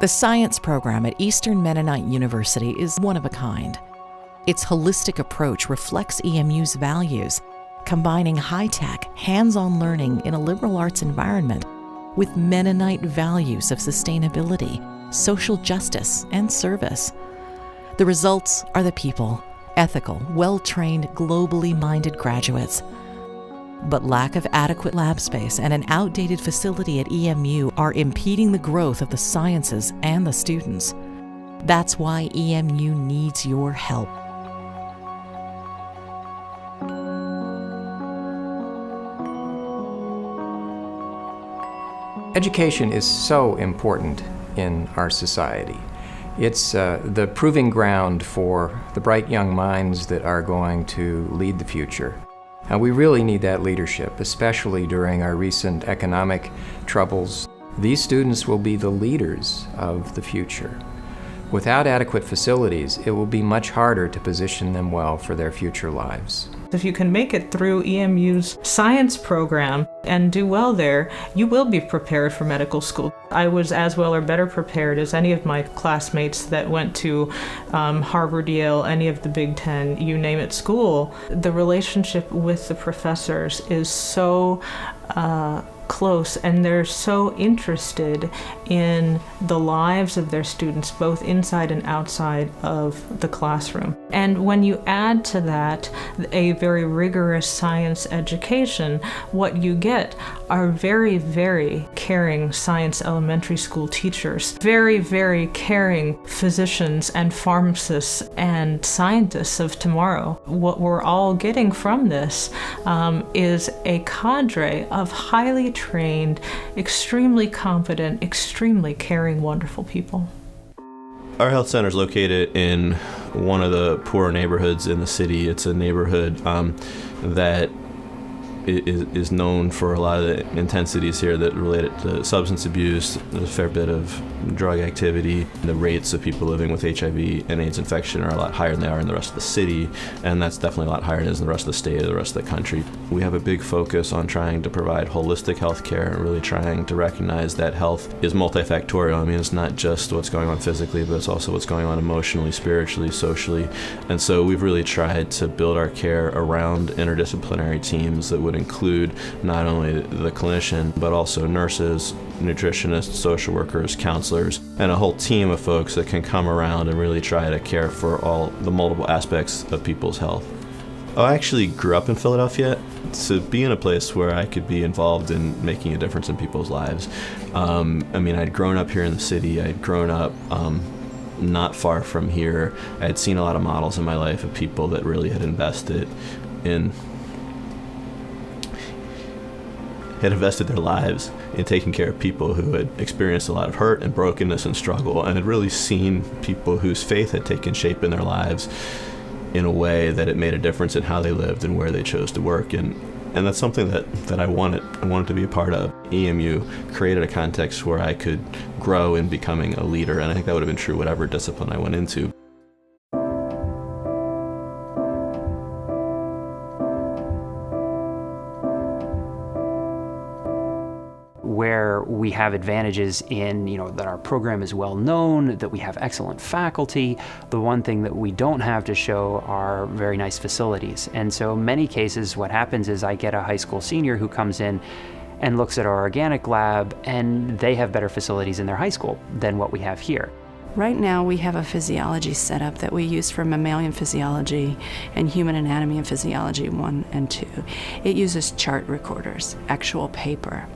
The science program at Eastern Mennonite University is one of a kind. Its holistic approach reflects EMU's values, combining high-tech, hands-on learning in a liberal arts environment with Mennonite values of sustainability, social justice, and service. The results are the people, ethical, well-trained, globally minded graduates. But lack of adequate lab space and an outdated facility at EMU are impeding the growth of the sciences and the students. That's why EMU needs your help. Education is so important in our society. It's the proving ground for the bright young minds that are going to lead the future. And we really need that leadership, especially during our recent economic troubles. These students will be the leaders of the future. Without adequate facilities, it will be much harder to position them well for their future lives. If you can make it through EMU's science program and do well there, you will be prepared for medical school. I was as well or better prepared as any of my classmates that went to Harvard, Yale, any of the Big Ten, you name it, school. The relationship with the professors is so close, and they're so interested in the lives of their students, both inside and outside of the classroom. And when you add to that a very rigorous science education, what you get are very, very caring science elementary school teachers, very, very caring physicians and pharmacists and scientists of tomorrow. What we're all getting from this is a cadre of highly trained, extremely competent, extremely caring, wonderful people. Our health center is located in one of the poorer neighborhoods in the city. It's a neighborhood that is known for a lot of the intensities here that relate to substance abuse. There's a fair bit of drug activity. The rates of people living with HIV and AIDS infection are a lot higher than they are in the rest of the city, and that's definitely a lot higher than it is in the rest of the state or the rest of the country. We have a big focus on trying to provide holistic health care and really trying to recognize that health is multifactorial. I mean, it's not just what's going on physically, but it's also what's going on emotionally, spiritually, socially. And so we've really tried to build our care around interdisciplinary teams that would include not only the clinician, but also nurses, nutritionists, social workers, counselors, and a whole team of folks that can come around and really try to care for all the multiple aspects of people's health. I actually grew up in Philadelphia, to be in a place where I could be involved in making a difference in people's lives. I mean, I'd grown up here in the city. I'd grown up not far from here. I had seen a lot of models in my life of people that really had invested their lives in taking care of people who had experienced a lot of hurt and brokenness and struggle, and had really seen people whose faith had taken shape in their lives in a way that it made a difference in how they lived and where they chose to work. And that's something that I wanted to be a part of. EMU created a context where I could grow in becoming a leader, and I think that would have been true whatever discipline I went into. Where we have advantages in, that our program is well known, that we have excellent faculty. The one thing that we don't have to show are very nice facilities. And so many cases what happens is I get a high school senior who comes in and looks at our organic lab, and they have better facilities in their high school than what we have here. Right now we have a physiology setup that we use for mammalian physiology and human anatomy and physiology 1 and 2. It uses chart recorders, actual paper.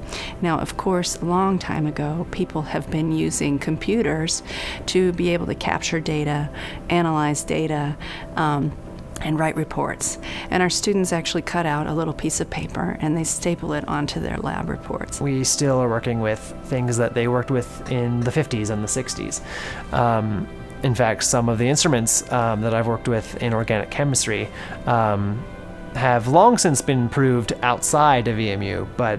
Now, of course, a long time ago, people have been using computers to be able to capture data, analyze data, and write reports. And our students actually cut out a little piece of paper and they staple it onto their lab reports. We still are working with things that they worked with in the 50s and the 60s. In fact, some of the instruments that I've worked with in organic chemistry have long since been improved outside of EMU, but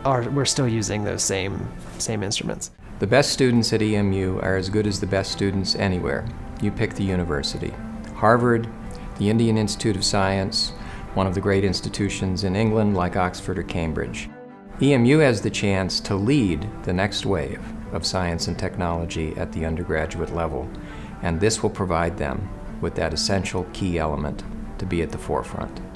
we're still using those same instruments. The best students at EMU are as good as the best students anywhere. You pick the university. Harvard, the Indian Institute of Science, one of the great institutions in England like Oxford or Cambridge. EMU has the chance to lead the next wave. of science and technology at the undergraduate level, and this will provide them with that essential key element to be at the forefront.